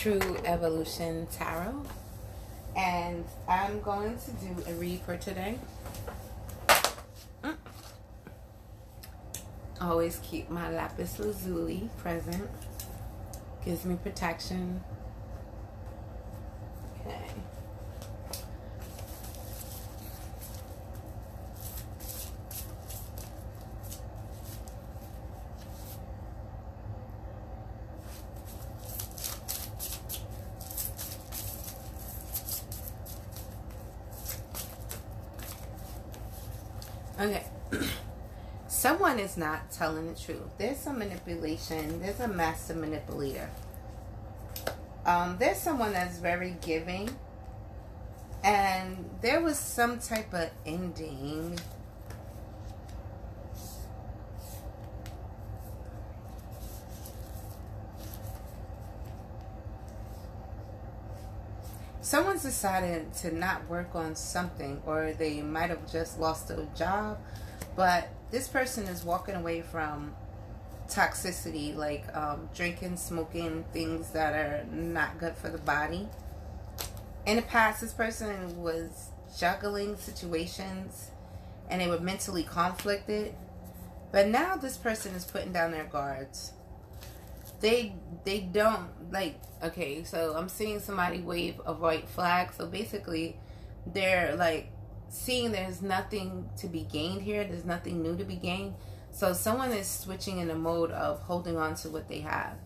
True Evolution Tarot, and I'm going to do a read for today. Always keep my lapis lazuli present. Gives me protection. Okay. Okay. Someone is not telling the truth. There's some manipulation. There's a master manipulator. There's someone that's very giving. And there was some type of ending. Someone's decided to not work on something, or they might have just lost a job, but this person is walking away from toxicity, like drinking, smoking, things that are not good for the body. In the past, this person was juggling situations and they were mentally conflicted, but now this person is putting down their guards. They don't, like, okay, so I'm seeing somebody wave a white flag. So basically, they're like seeing there's nothing to be gained here. There's nothing new to be gained. So someone is switching in the mode of holding on to what they have.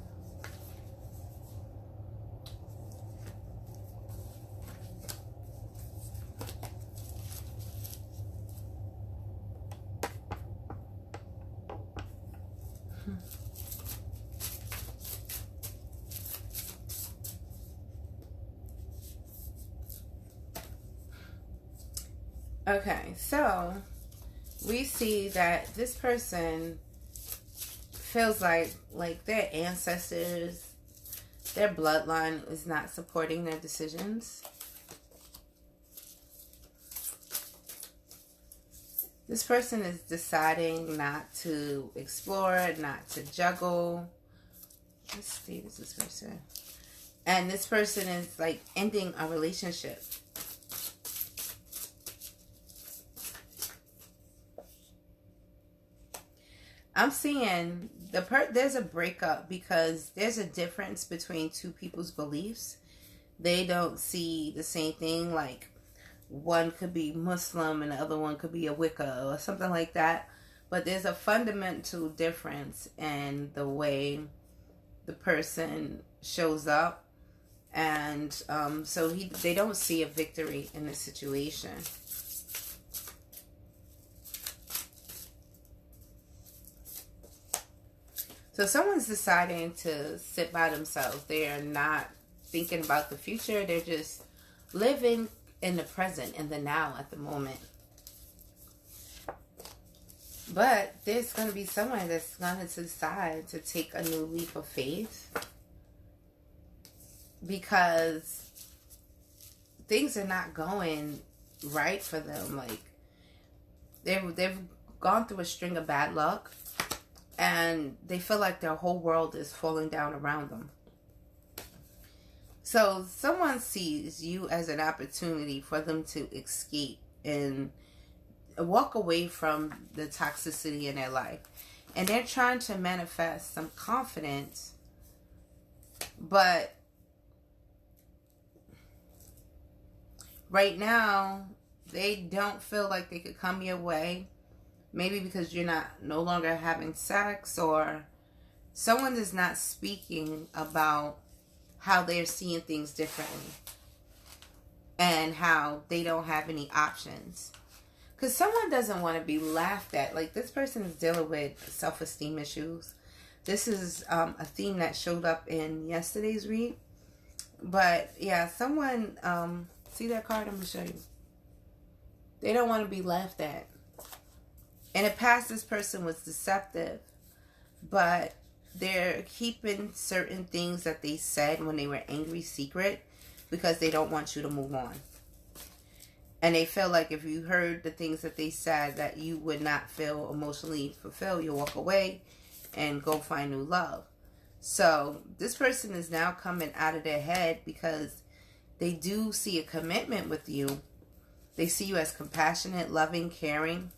Okay, so we see that this person feels like their ancestors, their bloodline is not supporting their decisions. This person is deciding not to explore, not to juggle. What state is this person? And this person is like ending a relationship. I'm seeing there's a breakup because there's a difference between two people's beliefs. They don't see the same thing. Like, one could be Muslim and the other one could be a Wicca or something like that. But there's a fundamental difference in the way the person shows up. And so they don't see a victory in the situation. So someone's deciding to sit by themselves. They are not thinking about the future. They're just living in the present, in the now, at the moment. But there's going to be someone that's going to decide to take a new leap of faith, because things are not going right for them. Like, they've gone through a string of bad luck. And they feel like their whole world is falling down around them. So someone sees you as an opportunity for them to escape and walk away from the toxicity in their life. And they're trying to manifest some confidence. But right now, they don't feel like they could come your way. Maybe because you're no longer having sex, or someone is not speaking about how they're seeing things differently and how they don't have any options. Because someone doesn't want to be laughed at. Like, this person is dealing with self-esteem issues. This is a theme that showed up in yesterday's read. But yeah, someone, see that card? I'm going to show you. They don't want to be laughed at. In the past, this person was deceptive, but they're keeping certain things that they said when they were angry secret because they don't want you to move on. And they feel like if you heard the things that they said, that you would not feel emotionally fulfilled. You'll walk away and go find new love. So this person is now coming out of their head because they do see a commitment with you. They see you as compassionate, loving, caring.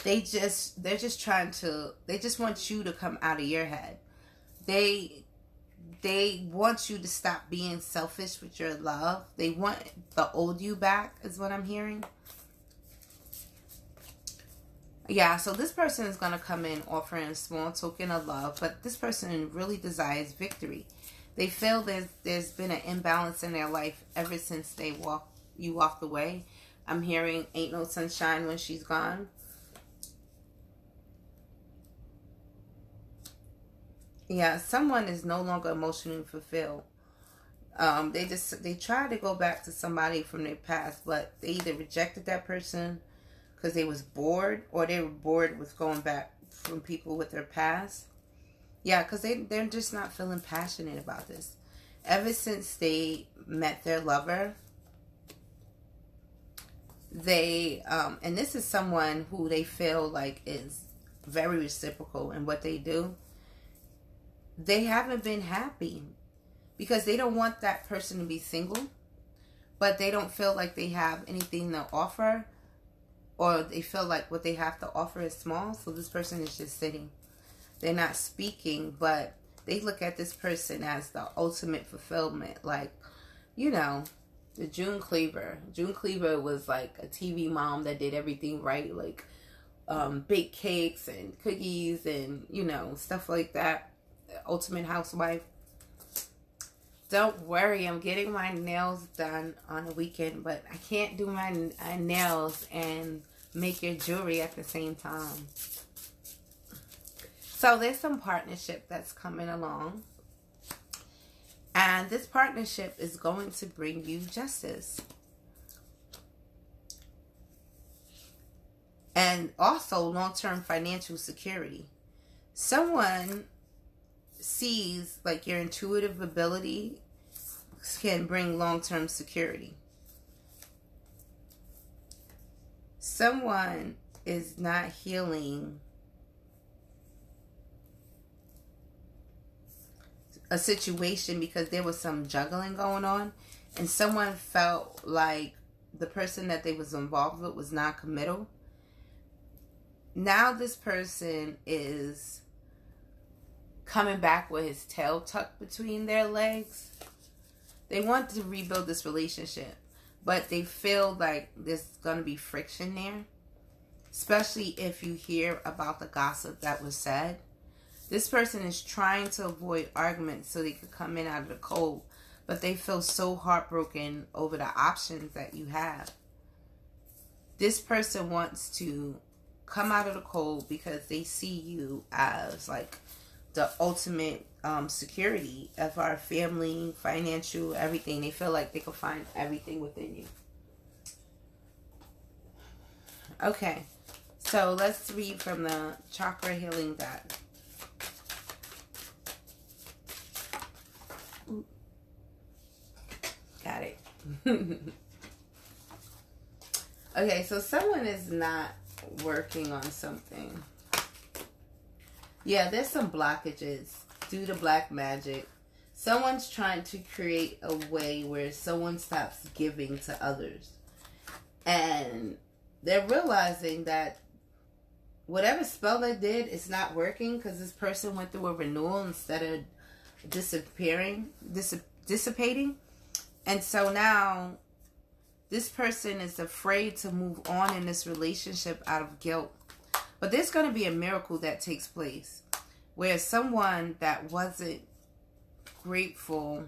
They're just want you to come out of your head. They want you to stop being selfish with your love. They want the old you back, is what I'm hearing. Yeah, so this person is going to come in offering a small token of love, but this person really desires victory. They feel there's been an imbalance in their life ever since you walked away. I'm hearing ain't no sunshine when she's gone. Yeah, someone is no longer emotionally fulfilled. They try to go back to somebody from their past, but they either rejected that person because they was bored, or they were bored with going back from people with their past. Yeah, because they're just not feeling passionate about this. Ever since they met their lover, and this is someone who they feel like is very reciprocal in what they do. They haven't been happy because they don't want that person to be single, but they don't feel like they have anything to offer, or they feel like what they have to offer is small, so this person is just sitting. They're not speaking, but they look at this person as the ultimate fulfillment. Like, the June Cleaver. June Cleaver was like a TV mom that did everything right, like bake cakes and cookies and, stuff like that. Ultimate housewife. Don't worry, I'm getting my nails done on the weekend, but I can't do my nails and make your jewelry at the same time. So there's some partnership that's coming along, and this partnership is going to bring you justice and also long-term financial security. Someone sees like your intuitive ability can bring long-term security. Someone is not healing a situation because there was some juggling going on, and someone felt like the person that they was involved with was non-committal. Now this person is coming back with his tail tucked between their legs. They want to rebuild this relationship, but they feel like there's going to be friction there, especially if you hear about the gossip that was said. This person is trying to avoid arguments so they could come in out of the cold, but they feel so heartbroken over the options that you have. This person wants to come out of the cold because they see you as like the ultimate security of our family, financial, everything. They feel like they can find everything within you. Okay, so let's read from the chakra healing deck. Got it. Okay, so someone is not working on something. Yeah, there's some blockages due to black magic. Someone's trying to create a way where someone stops giving to others. And they're realizing that whatever spell they did is not working because this person went through a renewal instead of dissipating. And so now this person is afraid to move on in this relationship out of guilt. But there's going to be a miracle that takes place where someone that wasn't grateful,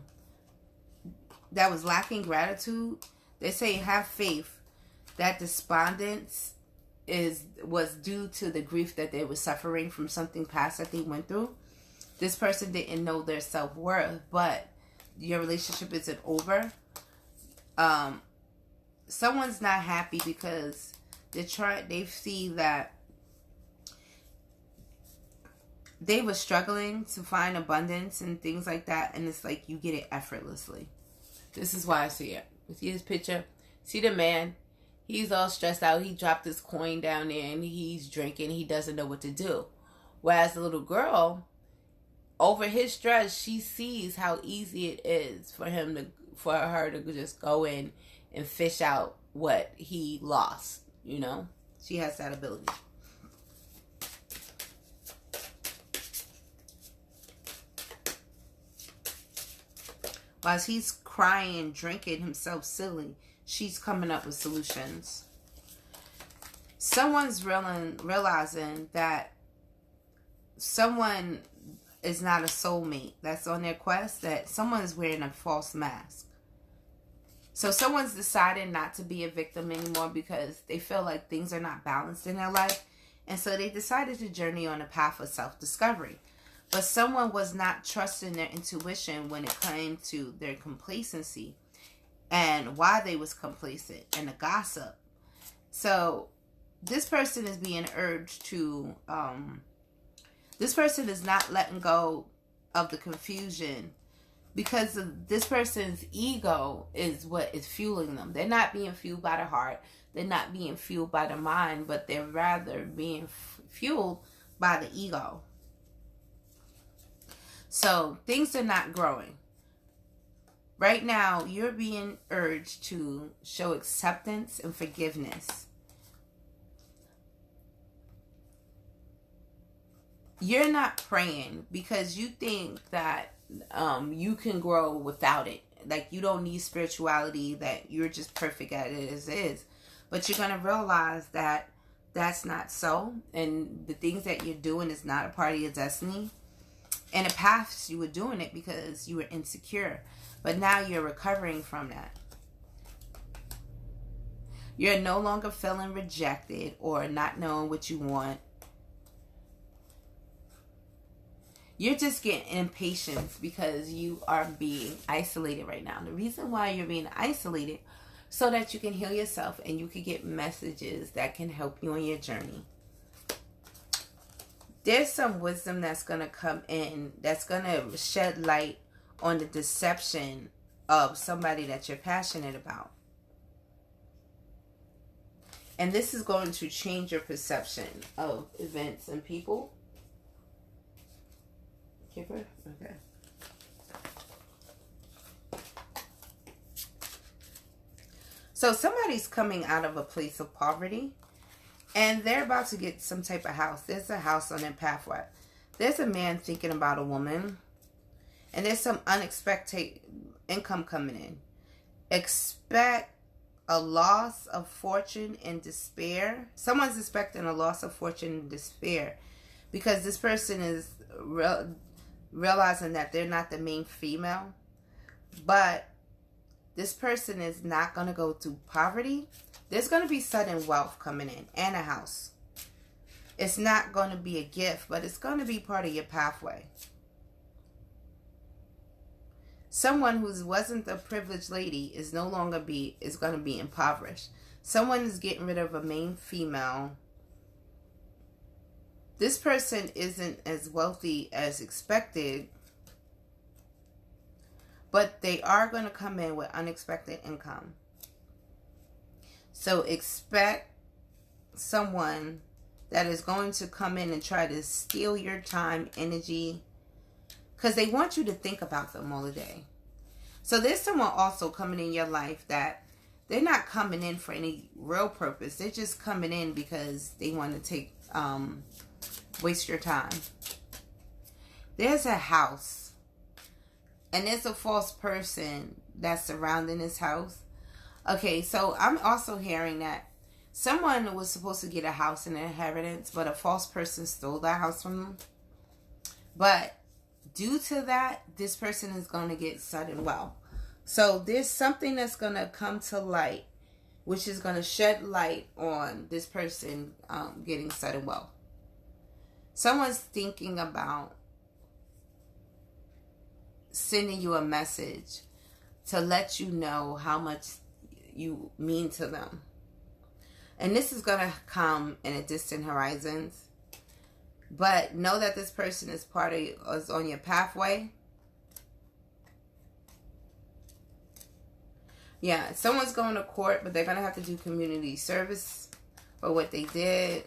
that was lacking gratitude, they say have faith that despondence was due to the grief that they were suffering from something past that they went through. This person didn't know their self-worth, but your relationship isn't over. Someone's not happy because they see that they were struggling to find abundance and things like that, and it's like you get it effortlessly. This is why I see it. You see this picture? See the man? He's all stressed out. He dropped his coin down there and he's drinking. He doesn't know what to do. Whereas the little girl, over his stress, she sees how easy it is for her to just go in and fish out what he lost, you know? She has that ability. While he's crying, drinking himself silly, she's coming up with solutions. Someone's realizing that someone is not a soulmate that's on their quest, that someone's wearing a false mask. So someone's decided not to be a victim anymore because they feel like things are not balanced in their life. And so they decided to journey on a path of self-discovery. But someone was not trusting their intuition when it came to their complacency and why they was complacent and the gossip. So this person is being urged to, this person is not letting go of the confusion because of this person's ego is what is fueling them. They're not being fueled by the heart. They're not being fueled by the mind, but they're rather being fueled by the ego. So things are not growing. Right now, you're being urged to show acceptance and forgiveness. You're not praying because you think that you can grow without it. Like you don't need spirituality, that you're just perfect at it as is. But you're going to realize that that's not so. And the things that you're doing is not a part of your destiny. In the past, you were doing it because you were insecure. But now you're recovering from that. You're no longer feeling rejected or not knowing what you want. You're just getting impatient because you are being isolated right now. The reason why you're being isolated so that you can heal yourself and you can get messages that can help you on your journey. There's some wisdom that's going to come in that's going to shed light on the deception of somebody that you're passionate about. And this is going to change your perception of events and people. Keeper? Okay. So somebody's coming out of a place of poverty. And they're about to get some type of house. There's a house on their pathway. There's a man thinking about a woman. And there's some unexpected income coming in. Expect a loss of fortune and despair. Someone's expecting a loss of fortune and despair. Because this person is realizing that they're not the main female. But this person is not going to go through poverty. There's going to be sudden wealth coming in and a house. It's not going to be a gift, but it's going to be part of your pathway. Someone who wasn't a privileged lady is going to be impoverished. Someone is getting rid of a main female. This person isn't as wealthy as expected, but they are going to come in with unexpected income. So expect someone that is going to come in and try to steal your time, energy, because they want you to think about them all day. So there's someone also coming in your life that they're not coming in for any real purpose. They're just coming in because they want to waste your time. There's a house, and there's a false person that's surrounding this house. Okay, so I'm also hearing that someone was supposed to get a house in inheritance, but a false person stole that house from them. But due to that, this person is going to get sudden wealth. So there's something that's going to come to light, which is going to shed light on this person getting sudden wealth. Someone's thinking about sending you a message to let you know how much you mean to them. And this is going to come in a distant horizons. But know that this person is on your pathway. Yeah, someone's going to court, but they're going to have to do community service for what they did.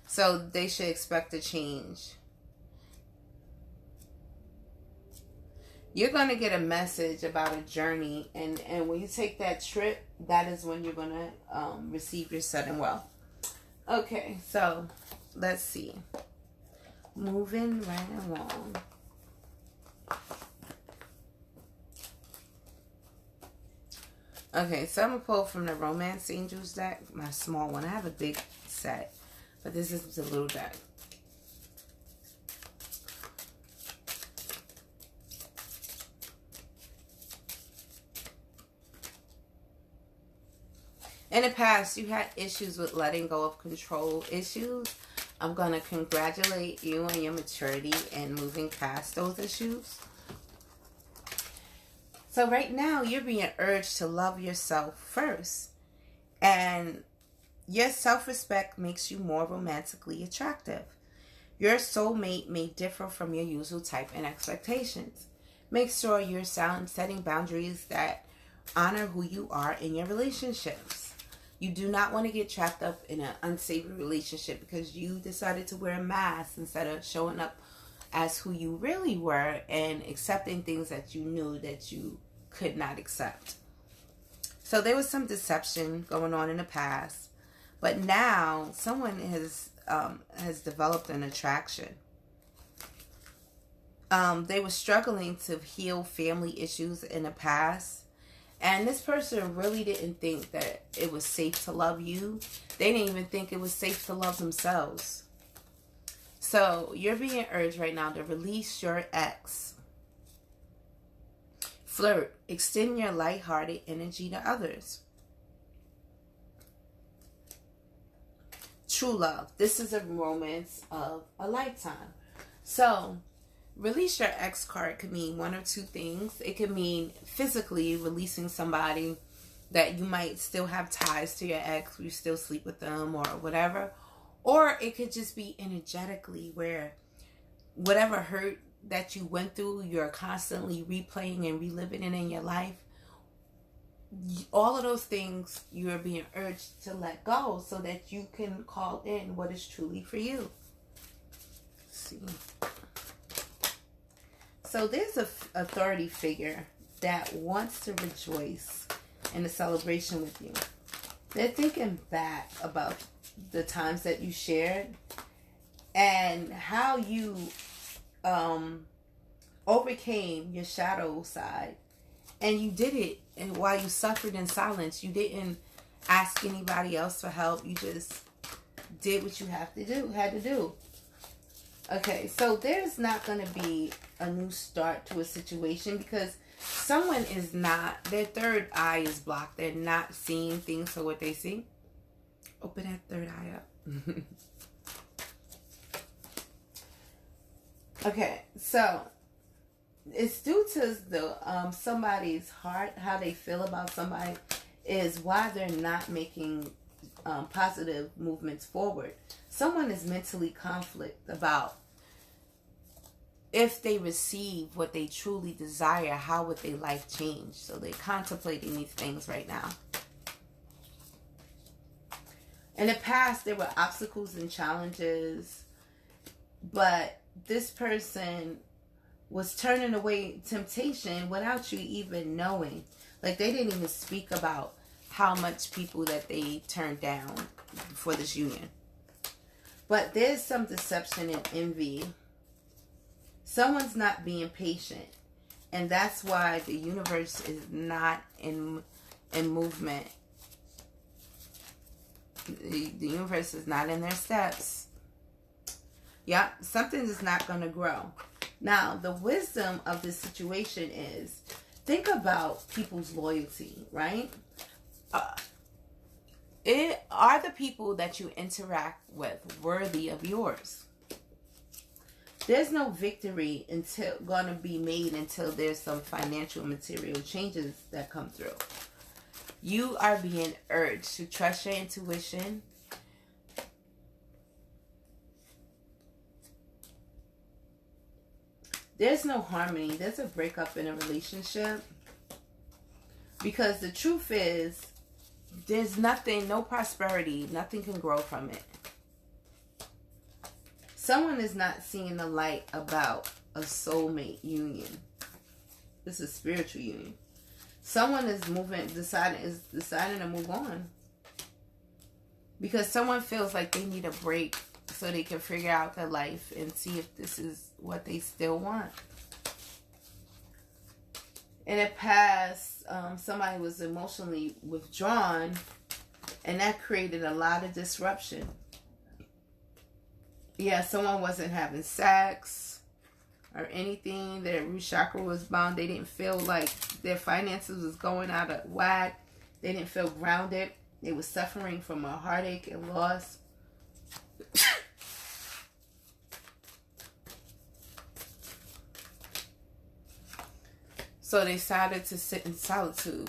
So they should expect a change. You're going to get a message about a journey, and when you take that trip, that is when you're going to receive your sudden wealth. Okay, so let's see. Moving right along. Okay, so I'm going to pull from the Romance Angels deck, my small one. I have a big set, but this is the little deck. In the past, you had issues with letting go of control issues. I'm going to congratulate you on your maturity and moving past those issues. So right now, you're being urged to love yourself first. And your self-respect makes you more romantically attractive. Your soulmate may differ from your usual type and expectations. Make sure you're setting boundaries that honor who you are in your relationships. You do not want to get trapped up in an unsavory relationship because you decided to wear a mask instead of showing up as who you really were and accepting things that you knew that you could not accept. So there was some deception going on in the past, but now someone has developed an attraction. They were struggling to heal family issues in the past. And this person really didn't think that it was safe to love you. They didn't even think it was safe to love themselves. So you're being urged right now to release your ex. Flirt. Extend your lighthearted energy to others. True love. This is a romance of a lifetime. So release your ex card could mean one or two things. It could mean physically releasing somebody that you might still have ties to your ex, you still sleep with them or whatever. Or it could just be energetically where whatever hurt that you went through, you're constantly replaying and reliving it in your life. All of those things you're being urged to let go so that you can call in what is truly for you. Let's see. So there's a authority figure that wants to rejoice in a celebration with you. They're thinking back about the times that you shared and how you overcame your shadow side. And you did it, and while you suffered in silence, you didn't ask anybody else for help. You just did what you had to do. Okay, so there's not going to be a new start to a situation because someone is not, their third eye is blocked. They're not seeing things for what they see. Open that third eye up. Okay, so it's due to the somebody's heart, how they feel about somebody is why they're not making positive movements forward. Someone is mentally conflict about if they receive what they truly desire, how would their life change? So they're contemplating these things right now. In the past, there were obstacles and challenges, but this person was turning away temptation without you even knowing. Like they didn't even speak about how much people that they turned down for this union. But there's some deception and envy. Someone's not being patient. And that's why the universe is not in movement. The universe is not in their steps. Yeah, something is not going to grow. Now, the wisdom of this situation is, think about people's loyalty, right? Are the people that you interact with worthy of yours? There's no victory going to be made until there's some financial and material changes that come through. You are being urged to trust your intuition. There's no harmony. There's a breakup in a relationship. Because the truth is, there's nothing, no prosperity. Nothing can grow from it. Someone is not seeing the light about a soulmate union. This is spiritual union. Someone is deciding to move on. Because someone feels like they need a break so they can figure out their life and see if this is what they still want. In the past, somebody was emotionally withdrawn, and that created a lot of disruption. Yeah, someone wasn't having sex or anything. Their root chakra was bound. They didn't feel like their finances was going out of whack. They didn't feel grounded. They were suffering from a heartache and loss. So they decided to sit in solitude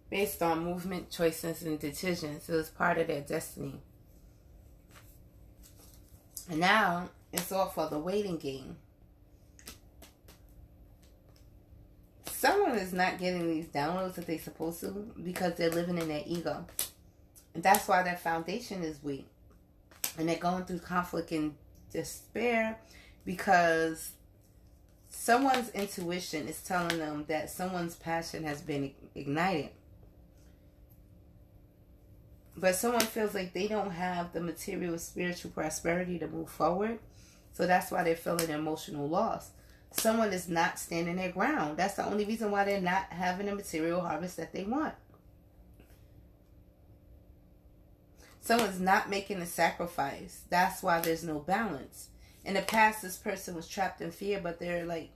based on movement, choices, and decisions. It was part of their destiny. And now it's all for the waiting game. Someone is not getting these downloads that they're supposed to because they're living in their ego. And that's why their foundation is weak. And they're going through conflict and despair because someone's intuition is telling them that someone's passion has been ignited. But someone feels like they don't have the material spiritual prosperity to move forward. So that's why they're feeling emotional loss. Someone is not standing their ground. That's the only reason why they're not having the material harvest that they want. Someone's not making a sacrifice. That's why there's no balance. In the past, this person was trapped in fear, but they're like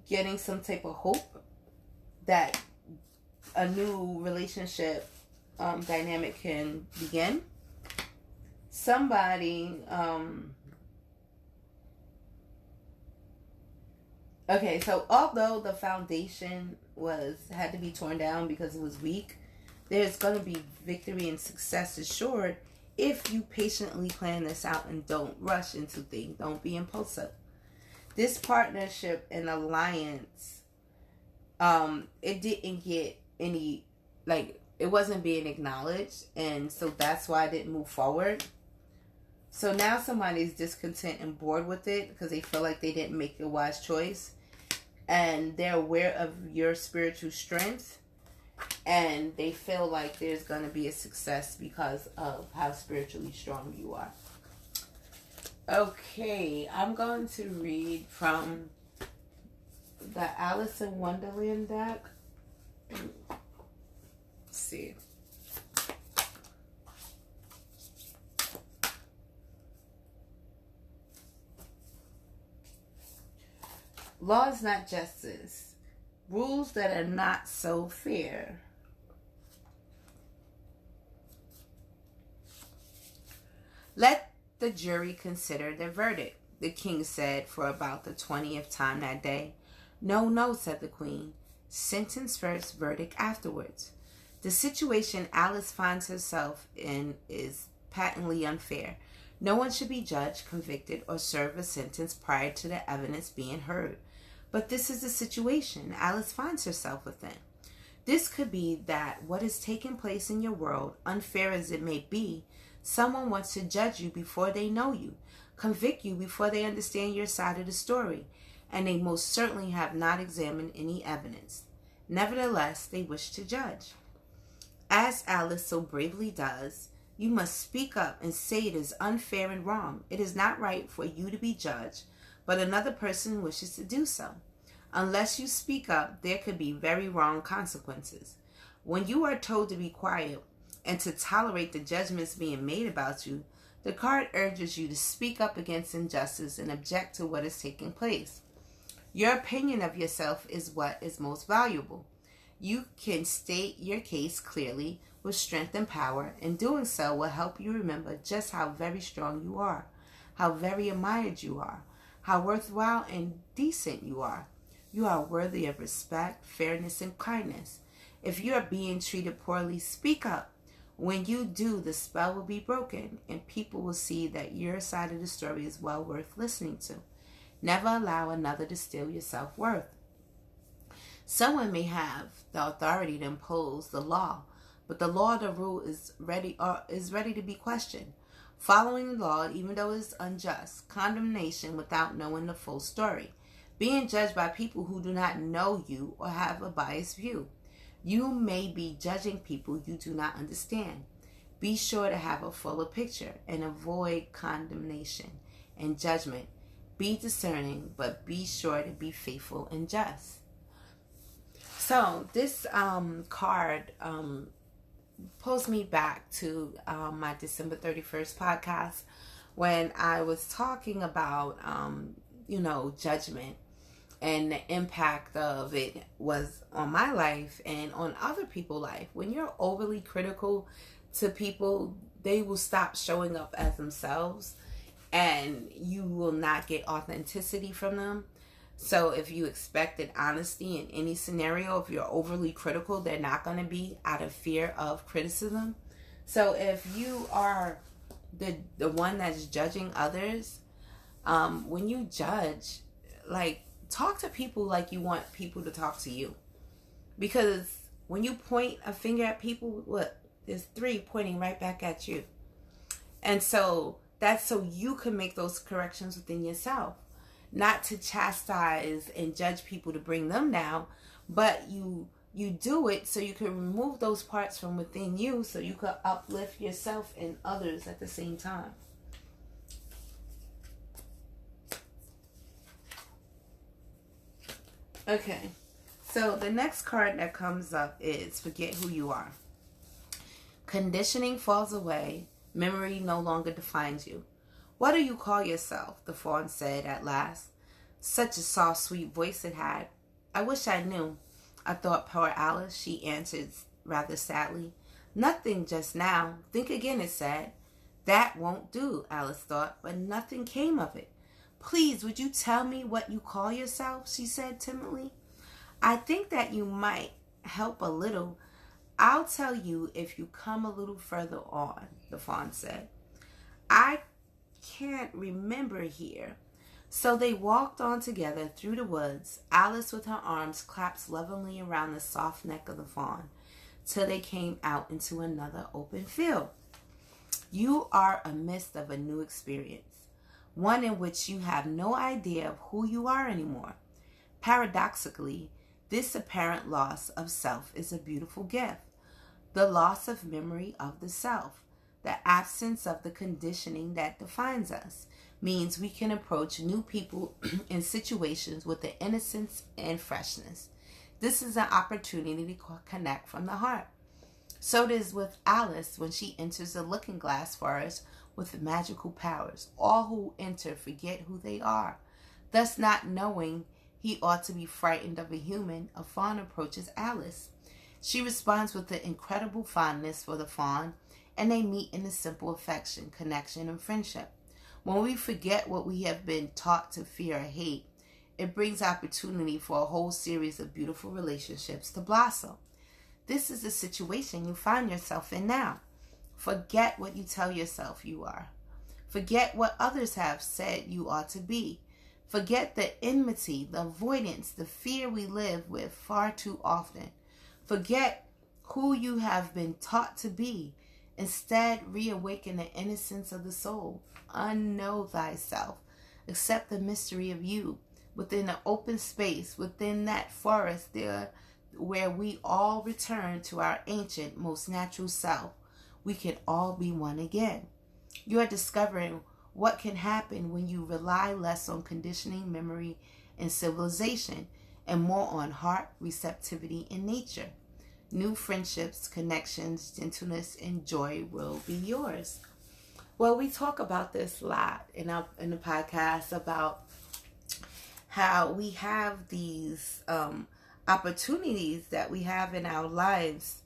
getting some type of hope that a new relationship dynamic can begin. Somebody, okay, so although the foundation had to be torn down because it was weak, there's going to be victory and success assured if you patiently plan this out and don't rush into things. Don't be impulsive. This partnership and alliance, it didn't get any, it wasn't being acknowledged, and so that's why I didn't move forward. So now somebody's discontent and bored with it because they feel like they didn't make a wise choice, and they're aware of your spiritual strength, and they feel like there's going to be a success because of how spiritually strong you are. Okay, I'm going to read from the Alice in Wonderland deck. Let's see. Law is not justice. Rules that are not so fair. Let the jury consider their verdict, the king said for about the 20th time that day. No, no, said the queen. Sentence first, verdict afterwards. The situation Alice finds herself in is patently unfair. No one should be judged, convicted, or serve a sentence prior to the evidence being heard. But this is the situation Alice finds herself within. This could be that what is taking place in your world, unfair as it may be, someone wants to judge you before they know you, convict you before they understand your side of the story, and they most certainly have not examined any evidence. Nevertheless, they wish to judge. As Alice so bravely does, you must speak up and say it is unfair and wrong. It is not right for you to be judged, but another person wishes to do so. Unless you speak up, there could be very wrong consequences. When you are told to be quiet and to tolerate the judgments being made about you, the card urges you to speak up against injustice and object to what is taking place. Your opinion of yourself is what is most valuable. You can state your case clearly with strength and power, and doing so will help you remember just how very strong you are, how very admired you are, how worthwhile and decent you are. You are worthy of respect, fairness, and kindness. If you are being treated poorly, speak up. When you do, the spell will be broken, and people will see that your side of the story is well worth listening to. Never allow another to steal your self-worth. Someone may have the authority to impose the law, but the law or the rule is ready to be questioned. Following the law, even though it's unjust, condemnation without knowing the full story, being judged by people who do not know you or have a biased view. You may be judging people you do not understand. Be sure to have a fuller picture and avoid condemnation and judgment. Be discerning, but be sure to be faithful and just. So this card pulls me back to my December 31st podcast when I was talking about, judgment and the impact of it was on my life and on other people's life. When you're overly critical to people, they will stop showing up as themselves and you will not get authenticity from them. So if you expected honesty in any scenario, if you're overly critical, they're not going to be out of fear of criticism. So if you are the one that's judging others, when you judge, talk to people like you want people to talk to you. Because when you point a finger at people, look, there's 3 pointing right back at you. And so that's so you can make those corrections within yourself. Not to chastise and judge people to bring them down, but you do it so you can remove those parts from within you so you can uplift yourself and others at the same time. Okay, so the next card that comes up is Forget Who You Are. Conditioning falls away. Memory no longer defines you. What do you call yourself? The fawn said at last. Such a soft, sweet voice it had. I wish I knew. I thought poor Alice, she answered rather sadly. Nothing just now. Think again, it said. That won't do, Alice thought, but nothing came of it. Please, would you tell me what you call yourself? She said timidly. I think that you might help a little. I'll tell you if you come a little further on, the fawn said. I can't remember here. So they walked on together through the woods, Alice with her arms clasped lovingly around the soft neck of the fawn, till they came out into another open field. You are amidst of a new experience, one in which you have no idea of who you are anymore. Paradoxically, this apparent loss of self is a beautiful gift. The loss of memory of the self, the absence of the conditioning that defines us, means we can approach new people and situations with the innocence and freshness. This is an opportunity to connect from the heart. So it is with Alice when she enters the looking glass forest with magical powers. All who enter forget who they are. Thus, not knowing he ought to be frightened of a human, a fawn approaches Alice. She responds with an incredible fondness for the fawn, and they meet in a simple affection, connection, and friendship. When we forget what we have been taught to fear or hate, it brings opportunity for a whole series of beautiful relationships to blossom. This is the situation you find yourself in now. Forget what you tell yourself you are. Forget what others have said you ought to be. Forget the enmity, the avoidance, the fear we live with far too often. Forget who you have been taught to be. Instead, reawaken the innocence of the soul. Unknow thyself. Accept the mystery of you. Within an open space, within that forest there, where we all return to our ancient, most natural self, we can all be one again. You are discovering what can happen when you rely less on conditioning, memory, and civilization, and more on heart, receptivity, and nature. New friendships, connections, gentleness, and joy will be yours. Well, we talk about this a lot in the podcast about how we have these opportunities that we have in our lives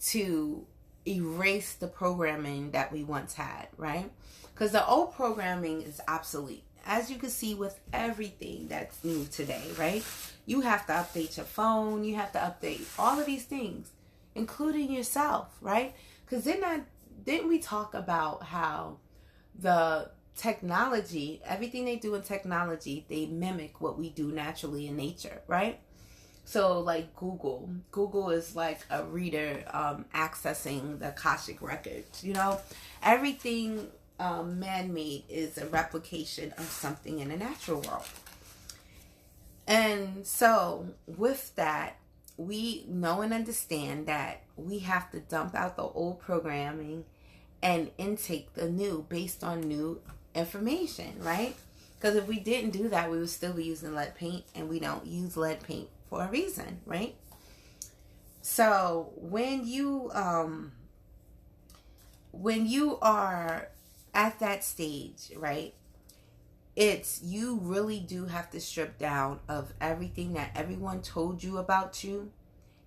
to erase the programming that we once had, right? Because the old programming is obsolete. As you can see with everything that's new today, right? You have to update your phone. You have to update all of these things, including yourself, right? Because didn't we talk about how the technology, everything they do in technology, they mimic what we do naturally in nature, right? So like Google is like a reader accessing the Akashic records, everything man-made is a replication of something in the natural world. And so with that, we know and understand that we have to dump out the old programming and intake the new based on new information, right? Because if we didn't do that, we would still be using lead paint, and we don't use lead paint for a reason, right? So when you are at that stage, right, it's you really do have to strip down of everything that everyone told you about you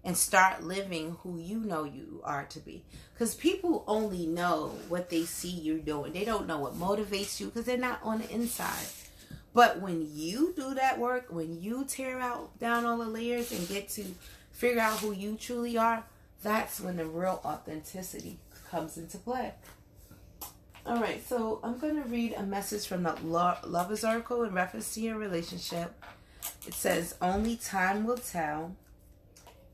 and start living who you know you are to be. Because people only know what they see you doing. They don't know what motivates you because they're not on the inside. But when you do that work, when you tear down all the layers and get to figure out who you truly are, that's when the real authenticity comes into play. All right, so I'm going to read a message from the Lovers Oracle in reference to your relationship. It says, only time will tell.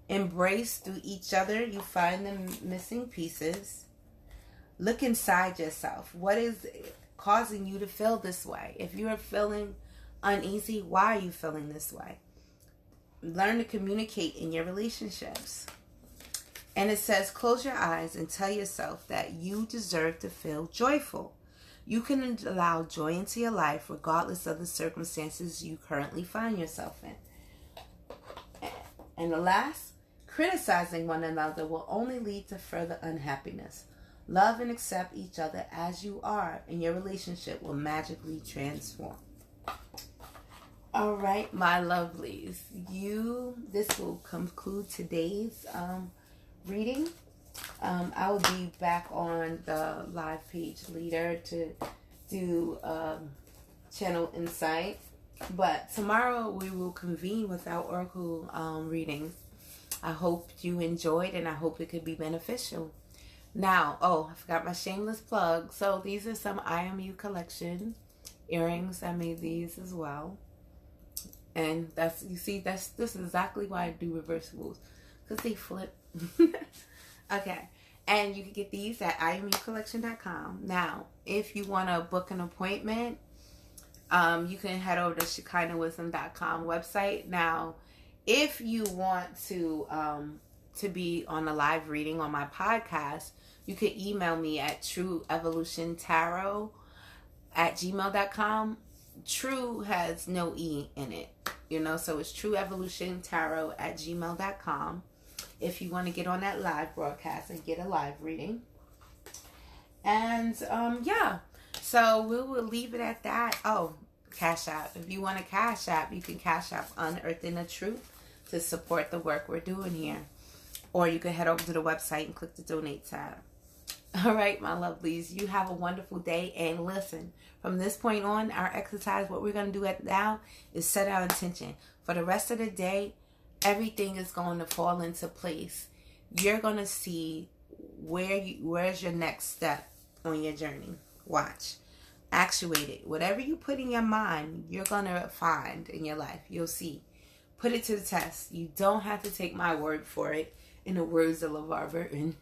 Embrace through each other. You find the missing pieces. Look inside yourself. What is causing you to feel this way? If you are feeling uneasy, why are you feeling this way? Learn to communicate in your relationships. And it says, close your eyes and tell yourself that you deserve to feel joyful. You can allow joy into your life regardless of the circumstances you currently find yourself in. And the last, criticizing one another will only lead to further unhappiness. Love and accept each other as you are, and your relationship will magically transform. All right, my lovelies. This will conclude today's reading. I will be back on the live page later to do channel insight, but tomorrow we will convene with our oracle readings. I hope you enjoyed, and I hope it could be beneficial. Now, I forgot my shameless plug. So these are some IMU collection earrings. I made these as well, and this is exactly why I do reversibles, because they flip. Okay, and you can get these at iamucollection.con. Now, if you want to book an appointment, you can head over to shekinahwisdom.com website. Now, if you want to be on a live reading on my podcast, you can email me at trueevolutiontarot@gmail.com. True has no E in it, so it's trueevolutiontarot@gmail.com. If you want to get on that live broadcast and get a live reading. And, so we will leave it at that. Cashapp. If you want a Cashapp, you can Cashapp Unearthing the Truth to support the work we're doing here. Or you can head over to the website and click the donate tab. All right, my lovelies, you have a wonderful day. And listen, from this point on, our exercise, what we're going to do now is set our intention. For the rest of the day, everything is going to fall into place. You're going to see where's your next step on your journey. Watch. Actuate it. Whatever you put in your mind, you're going to find in your life. You'll see. Put it to the test. You don't have to take my word for it. In the words of LeVar Burton.